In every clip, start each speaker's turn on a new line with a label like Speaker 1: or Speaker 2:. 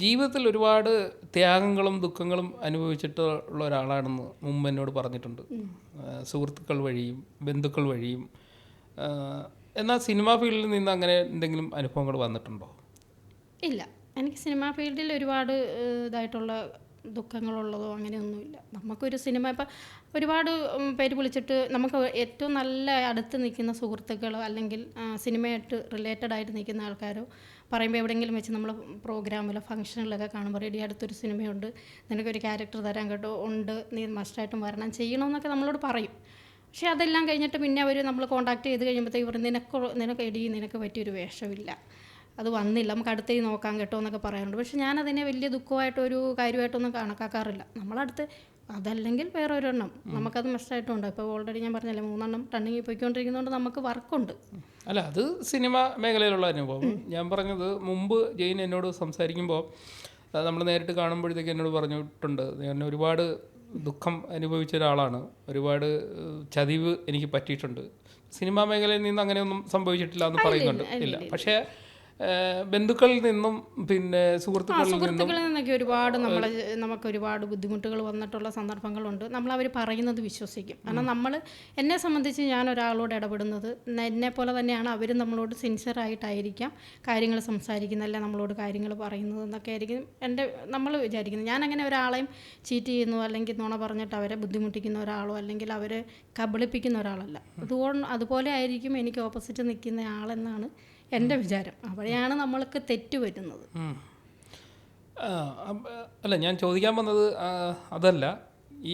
Speaker 1: ജീവിതത്തിൽ ഒരുപാട് ത്യാഗങ്ങളും ദുഃഖങ്ങളും അനുഭവിച്ചിട്ടുള്ള ഒരാളാണെന്ന് മുമ്പ് എന്നോട് പറഞ്ഞിട്ടുണ്ട്. സുഹൃത്തുക്കൾ വഴിയും ബന്ധുക്കൾ വഴിയും. എന്നാൽ സിനിമാ ഫീൽഡിൽ നിന്ന് അങ്ങനെ എന്തെങ്കിലും അനുഭവങ്ങൾ വന്നിട്ടുണ്ടോ?
Speaker 2: ഇല്ല, എനിക്ക് സിനിമാ ഫീൽഡിൽ ഒരുപാട് ഇതായിട്ടുള്ള ദുഃഖങ്ങളുള്ളതോ അങ്ങനെയൊന്നുമില്ല. നമുക്കൊരു സിനിമ ഇപ്പം ഒരുപാട് പേര് വിളിച്ചിട്ട് നമുക്ക് ഏറ്റവും നല്ല അടുത്ത് നിൽക്കുന്ന സുഹൃത്തുക്കളോ അല്ലെങ്കിൽ സിനിമയായിട്ട് റിലേറ്റഡ് ആയിട്ട് നിൽക്കുന്ന ആൾക്കാരോ പറയുമ്പോൾ എവിടെയെങ്കിലും വെച്ച് നമ്മൾ പ്രോഗ്രാമിലോ ഫംഗ്ഷനിലൊക്കെ കാണുമ്പോൾ റെഡി അടുത്തൊരു സിനിമയുണ്ട്, നിനക്കൊരു ക്യാരക്ടർ തരാൻ കേട്ടോ, ഉണ്ട്, നീ മസ്റ്റായിട്ടും വരണം, ചെയ്യണമെന്നൊക്കെ നമ്മളോട് പറയും. പക്ഷേ അതെല്ലാം കഴിഞ്ഞിട്ട് പിന്നെ അവർ നമ്മൾ കോൺടാക്ട് ചെയ്ത് കഴിയുമ്പോഴത്തേക്ക് പറയും നിനക്ക് പറ്റിയൊരു വേഷമില്ല, അത് വന്നില്ല, നമുക്ക് അടുത്തേക്ക് നോക്കാം കേട്ടോ എന്നൊക്കെ പറയാറുണ്ട്. പക്ഷെ ഞാനതിനെ വലിയ ദുഃഖമായിട്ടൊരു കാര്യമായിട്ടൊന്നും കണക്കാക്കാറില്ല. നമ്മളടുത്ത് അതല്ലെങ്കിൽ വേറെ ഒരെണ്ണം നമുക്കത് മസ്റ്റായിട്ടുണ്ട്. ഇപ്പോൾ ഓൾറെഡി ഞാൻ പറഞ്ഞല്ലേ 3 എണ്ണം റണ്ണിങ്ങിൽ പോയിക്കൊണ്ടിരിക്കുന്നതുകൊണ്ട് നമുക്ക് വർക്കുണ്ട്.
Speaker 1: അല്ല, അത് സിനിമ മേഖലയിലുള്ള അനുഭവം. ഞാൻ പറഞ്ഞത് മുമ്പ് ജെയിൻ എന്നോട് സംസാരിക്കുമ്പോൾ നമ്മൾ നേരിട്ട് കാണുമ്പോഴത്തേക്ക് എന്നോട് പറഞ്ഞിട്ടുണ്ട്, ഞാൻ ഒരുപാട് ദുഃഖം അനുഭവിച്ച ഒരാളാണ്, ഒരുപാട് ചതിവ് എനിക്ക് പറ്റിയിട്ടുണ്ട്. സിനിമാ മേഖലയിൽ നിന്ന് അങ്ങനെയൊന്നും സംഭവിച്ചിട്ടില്ല എന്ന് പറയുന്നുണ്ട്. ഇല്ല, പക്ഷേ ബന്ധുക്കളിൽ നിന്നും പിന്നെ സുഹൃത്തുക്കളിൽ
Speaker 2: നിന്നൊക്കെ ഒരുപാട് നമുക്ക് ഒരുപാട് ബുദ്ധിമുട്ടുകൾ വന്നിട്ടുള്ള സന്ദർഭങ്ങളുണ്ട്. നമ്മൾ പറയുന്നത് വിശ്വസിക്കും. കാരണം എന്നെ സംബന്ധിച്ച് ഞാൻ ഒരാളോട് ഇടപെടുന്നത് എന്നെ പോലെ തന്നെയാണ് അവരും നമ്മളോട് സിൻസിയറായിട്ടായിരിക്കാം കാര്യങ്ങൾ സംസാരിക്കുന്നത്, അല്ല നമ്മളോട് കാര്യങ്ങൾ പറയുന്നത് എന്നൊക്കെ ആയിരിക്കും നമ്മൾ വിചാരിക്കുന്നത്. ഞാനങ്ങനെ ഒരാളെയും ചീറ്റ് ചെയ്യുന്നു അല്ലെങ്കിൽ നുണ പറഞ്ഞിട്ട് അവരെ ബുദ്ധിമുട്ടിക്കുന്ന ഒരാളോ അല്ലെങ്കിൽ അവരെ കബളിപ്പിക്കുന്ന ഒരാളല്ല. അതുപോലെ ആയിരിക്കും എനിക്ക് ഓപ്പോസിറ്റ് നിൽക്കുന്ന ആളെന്നാണ് എൻ്റെ വിചാരം. അവിടെയാണ് നമ്മൾക്ക് തെറ്റ് വരുന്നത്.
Speaker 1: അല്ല, ഞാൻ ചോദിക്കാൻ വന്നത് അതല്ല,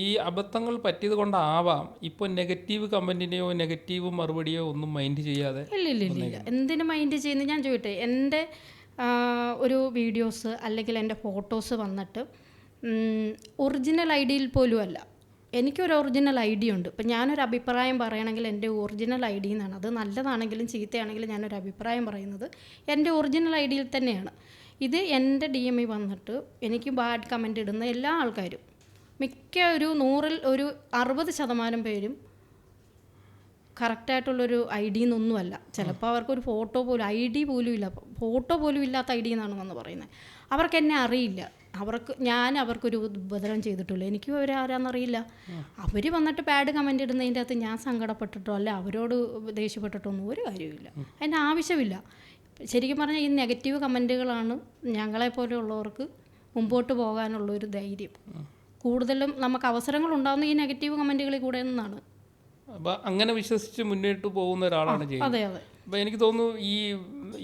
Speaker 1: ഈ അബദ്ധങ്ങൾ പറ്റിയത് കൊണ്ടാവാം ഇപ്പോൾ നെഗറ്റീവ് കമൻറ്റിനെയോ നെഗറ്റീവ് മറുപടിയോ ഒന്നും മൈൻഡ് ചെയ്യാതെ.
Speaker 2: ഇല്ല, എന്തിനു മൈൻഡ് ചെയ്യുന്നത്? ഞാൻ ചോദിട്ടെ, എൻ്റെ ഒരു വീഡിയോസ് അല്ലെങ്കിൽ എൻ്റെ ഫോട്ടോസ് വന്നിട്ട് ഒറിജിനൽ ഐഡിയിൽ പോലും അല്ല. എനിക്കൊരു ഒറിജിനൽ ഐ ഡി ഉണ്ട്. ഇപ്പം ഞാനൊരു അഭിപ്രായം പറയണമെങ്കിൽ എൻ്റെ ഒറിജിനൽ ഐ ഡി എന്നാണ്. അത് നല്ലതാണെങ്കിലും ചീത്തയാണെങ്കിലും ഞാനൊരു അഭിപ്രായം പറയുന്നത് എൻ്റെ ഒറിജിനൽ ഐ ഡിയിൽ തന്നെയാണ്. ഇത് എൻ്റെ DM വന്നിട്ട് എനിക്ക് ബാഡ് കമൻ്റ് ഇടുന്ന എല്ലാ ആൾക്കാരും മിക്ക ഒരു 100-ൽ ഒരു 60% പേരും കറക്റ്റായിട്ടുള്ളൊരു ഐ ഡി എന്നൊന്നുമല്ല. ചിലപ്പോൾ അവർക്കൊരു ഫോട്ടോ പോലും ഐ ഡി പോലും ഇല്ല, ഫോട്ടോ പോലും ഇല്ലാത്ത ഐ ഡി എന്നാണ് വന്ന് പറയുന്നത്. അവർക്ക് എന്നെ അറിയില്ല, ഞാൻ അവർക്കൊരു ഉപദ്രവം ചെയ്തിട്ടുള്ളൂ, എനിക്കും അവരാരാന്നറിയില്ല. അവർ വന്നിട്ട് ബാഡ് കമൻ്റ് ഇടുന്നതിൻ്റെ അകത്ത് ഞാൻ സങ്കടപ്പെട്ടിട്ടോ അല്ല അവരോട് ദേഷ്യപ്പെട്ടിട്ടോ ഒന്നും ഒരു കാര്യമില്ല, അതിൻ്റെ ആവശ്യമില്ല. ശരിക്കും പറഞ്ഞാൽ ഈ നെഗറ്റീവ് കമൻറ്റുകളാണ് ഞങ്ങളെപ്പോലെയുള്ളവർക്ക് മുമ്പോട്ട് പോകാനുള്ളൊരു ധൈര്യം. കൂടുതലും നമുക്ക് അവസരങ്ങൾ ഉണ്ടാകുന്ന ഈ നെഗറ്റീവ് കമൻറ്റുകളിൽ കൂടെ നിന്നാണ്.
Speaker 1: അപ്പോൾ അങ്ങനെ വിശ്വസിച്ച് മുന്നോട്ട് പോകുന്ന ഒരാളാണ് ചെയ്യുന്നത്.
Speaker 2: അതെ അതെ.
Speaker 1: അപ്പോൾ എനിക്ക് തോന്നുന്നു ഈ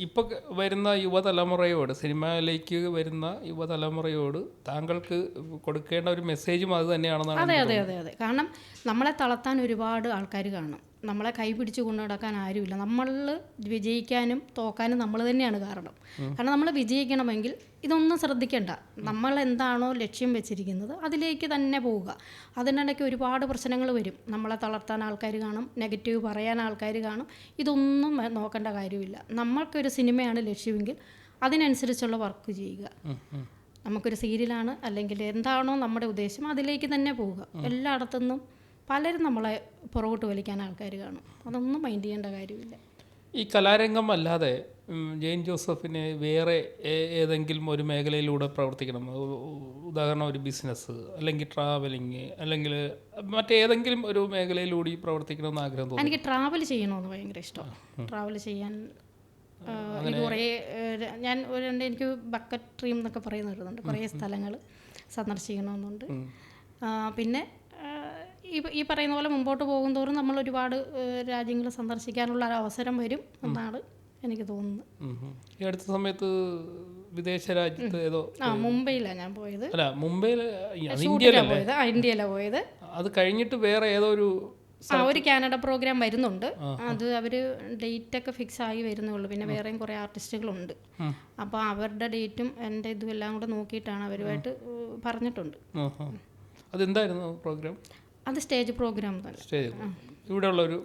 Speaker 1: ഇപ്പോൾ വരുന്ന യുവതലമുറയോട്, സിനിമയിലേക്ക് വരുന്ന യുവതലമുറയോട് താങ്കൾക്ക് കൊടുക്കേണ്ട ഒരു മെസ്സേജും അത് തന്നെയാണെന്നാണ്.
Speaker 2: അതെ അതെ അതെ അതെ. കാരണം നമ്മളെ തളർത്താൻ ഒരുപാട് ആൾക്കാർ കാണും, നമ്മളെ കൈ പിടിച്ച് കൊണ്ടു നടക്കാൻ ആരുമില്ല. നമ്മൾ വിജയിക്കാനും തോക്കാനും നമ്മൾ തന്നെയാണ് കാരണം. കാരണം നമ്മൾ വിജയിക്കണമെങ്കിൽ ഇതൊന്നും ശ്രദ്ധിക്കേണ്ട, നമ്മൾ എന്താണോ ലക്ഷ്യം വെച്ചിരിക്കുന്നത് അതിലേക്ക് തന്നെ പോവുക. അതിനിടയ്ക്ക് ഒരുപാട് പ്രശ്നങ്ങൾ വരും, നമ്മളെ തളർത്താൻ ആൾക്കാർ കാണും, നെഗറ്റീവ് പറയാൻ ആൾക്കാർ കാണും. ഇതൊന്നും നോക്കേണ്ട കാര്യമില്ല. നമ്മൾക്കൊരു സിനിമയാണ് ലക്ഷ്യമെങ്കിൽ അതിനനുസരിച്ചുള്ള വർക്ക് ചെയ്യുക. നമുക്കൊരു സീരിയലാണ് അല്ലെങ്കിൽ എന്താണോ നമ്മുടെ ഉദ്ദേശം അതിലേക്ക് തന്നെ പോവുക. എല്ലായിടത്തുനിന്നും പലരും നമ്മളെ പുറകോട്ട് വലിക്കാൻ ആൾക്കാർ കാണും, അതൊന്നും മൈൻഡ് ചെയ്യേണ്ട കാര്യമില്ല.
Speaker 1: ഈ കലാരംഗം അല്ലാതെ ജെയിൻ ജോസഫിന് വേറെ ഏതെങ്കിലും ഒരു മേഖലയിലൂടെ പ്രവർത്തിക്കണം, ഉദാഹരണം ഒരു ബിസിനസ് അല്ലെങ്കിൽ ട്രാവലിങ് അല്ലെങ്കിൽ മറ്റേതെങ്കിലും ഒരു മേഖലയിലൂടെ പ്രവർത്തിക്കണമെന്ന് ആഗ്രഹം തോന്നുന്നു?
Speaker 2: എനിക്ക് ട്രാവൽ ചെയ്യണമെന്ന് ഭയങ്കര ഇഷ്ടമാണ്. ട്രാവൽ ചെയ്യാൻ കുറേ എനിക്ക് ബക്കറ്റ് ഡ്രീം എന്നൊക്കെ പറയുന്നുണ്ട്, കുറേ സ്ഥലങ്ങൾ സന്ദർശിക്കണമെന്നുണ്ട്. പിന്നെ ഈ പറയുന്ന പോലെ മുമ്പോട്ട് പോകുന്തോറും നമ്മൾ ഒരുപാട് രാജ്യങ്ങൾ സന്ദർശിക്കാനുള്ള ഒരു അവസരം വരും എന്നാണ് എനിക്ക് തോന്നുന്നത്.
Speaker 1: ഈ അടുത്ത സമയത്ത് വിദേശ രാജ്യത്ത് ഏതോ
Speaker 2: മുംബൈയിലാണ് ഞാൻ പോയത്.
Speaker 1: അല്ല, മുംബൈയില്
Speaker 2: ഇന്ത്യയിലാണ് പോയത്.
Speaker 1: അത് കഴിഞ്ഞിട്ട് വേറെ ഏതോ
Speaker 2: ഒരു കാനഡ പ്രോഗ്രാം വരുന്നുണ്ട്. അത് അവർ ഡേറ്റ് ഒക്കെ ഫിക്സ് ആയി വരുന്നുള്ളൂ. പിന്നെ വേറെയും കുറേ ആർട്ടിസ്റ്റുകളുണ്ട്. അപ്പോൾ അവരുടെ ഡേറ്റും എൻ്റെ ഇതും എല്ലാം കൂടെ നോക്കിയിട്ടാണ് അവരുമായിട്ട് പറഞ്ഞിട്ടുണ്ട്.
Speaker 1: അതെന്തായിരുന്നു പ്രോഗ്രാം?
Speaker 2: അത് സ്റ്റേജ് പ്രോഗ്രാം തന്നെ.
Speaker 1: ഇവിടെയുള്ള ഒരു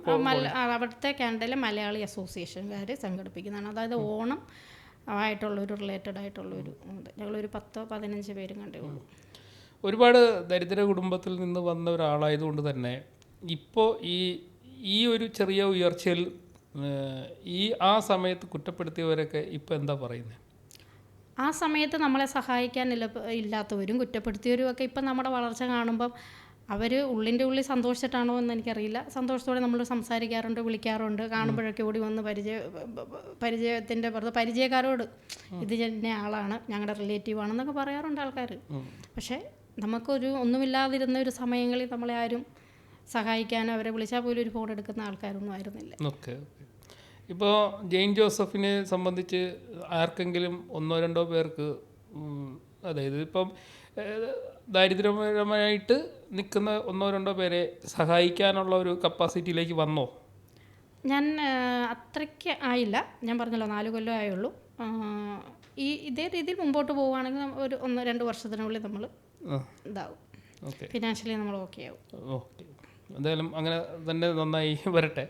Speaker 2: അവിടുത്തെ കാനഡയിലെ മലയാളി അസോസിയേഷൻകാർ സംഘടിപ്പിക്കുന്നതാണ്. അതായത് ഓണം ആയിട്ടുള്ളൊരു റിലേറ്റഡ് ആയിട്ടുള്ളൊരു ഞങ്ങളൊരു 10-15 പേരും കണ്ടേ ഉള്ളൂ.
Speaker 1: ഒരുപാട് ദരിദ്ര കുടുംബത്തിൽ നിന്ന് വന്ന ഒരാളായതുകൊണ്ട് തന്നെ ഇപ്പോൾ ഈ ഒരു ചെറിയ ഉയർച്ചയിൽ ആ സമയത്ത് കുറ്റപ്പെടുത്തിയവരൊക്കെ ഇപ്പോൾ എന്താ പറയുന്നത്?
Speaker 2: ആ സമയത്ത് നമ്മളെ സഹായിക്കാനില്ല ഇല്ലാത്തവരും കുറ്റപ്പെടുത്തിയവരും ഒക്കെ ഇപ്പം നമ്മുടെ വളർച്ച കാണുമ്പം അവർ ഉള്ളിൻ്റെ ഉള്ളിൽ സന്തോഷിച്ചിട്ടാണോ എന്ന് എനിക്കറിയില്ല, സന്തോഷത്തോടെ നമ്മൾ സംസാരിക്കാറുണ്ട്, വിളിക്കാറുണ്ട്, കാണുമ്പോഴൊക്കെ ഓടി വന്ന് പരിചയത്തിൻ്റെ പുറത്ത് പരിചയക്കാരോട് ഇത് തന്നെ ആളാണ്, ഞങ്ങളുടെ റിലേറ്റീവ് ആണെന്നൊക്കെ പറയാറുണ്ട് ആൾക്കാർ. പക്ഷേ നമുക്കൊരു ഒന്നുമില്ലാതിരുന്ന ഒരു സമയങ്ങളിൽ നമ്മളെ ആരും സഹായിക്കാനോ അവരെ വിളിച്ചാൽ പോലും ഒരു ഫോൺ എടുക്കുന്ന ആൾക്കാരൊന്നും ആയിരുന്നില്ല.
Speaker 1: ഓക്കെ. ഇപ്പോൾ ജെയിൻ ജോസഫിനെ സംബന്ധിച്ച് ആർക്കെങ്കിലും ഒന്നോ രണ്ടോ പേർക്ക്, അതായത് ഇപ്പം ദാരിദ്ര്യപരമായിട്ട് നിൽക്കുന്ന ഒന്നോ രണ്ടോ പേരെ സഹായിക്കാനുള്ള ഒരു കപ്പാസിറ്റിയിലേക്ക് വന്നോ?
Speaker 2: ഞാൻ അത്രയ്ക്ക് ആയില്ല, ഞാൻ പറഞ്ഞല്ലോ 4 കൊല്ലം ആയുള്ളൂ. ഇതേ രീതിയിൽ മുമ്പോട്ട് പോവുകയാണെങ്കിൽ ഒരു 1-2 വർഷത്തിനുള്ളിൽ നമ്മൾ ഇതാവും, ഫിനാൻഷ്യലി നമ്മൾ ഓക്കെ ആവും.
Speaker 1: ഓക്കെ, എന്തായാലും അങ്ങനെ തന്നെ നന്നായി വരട്ടെ.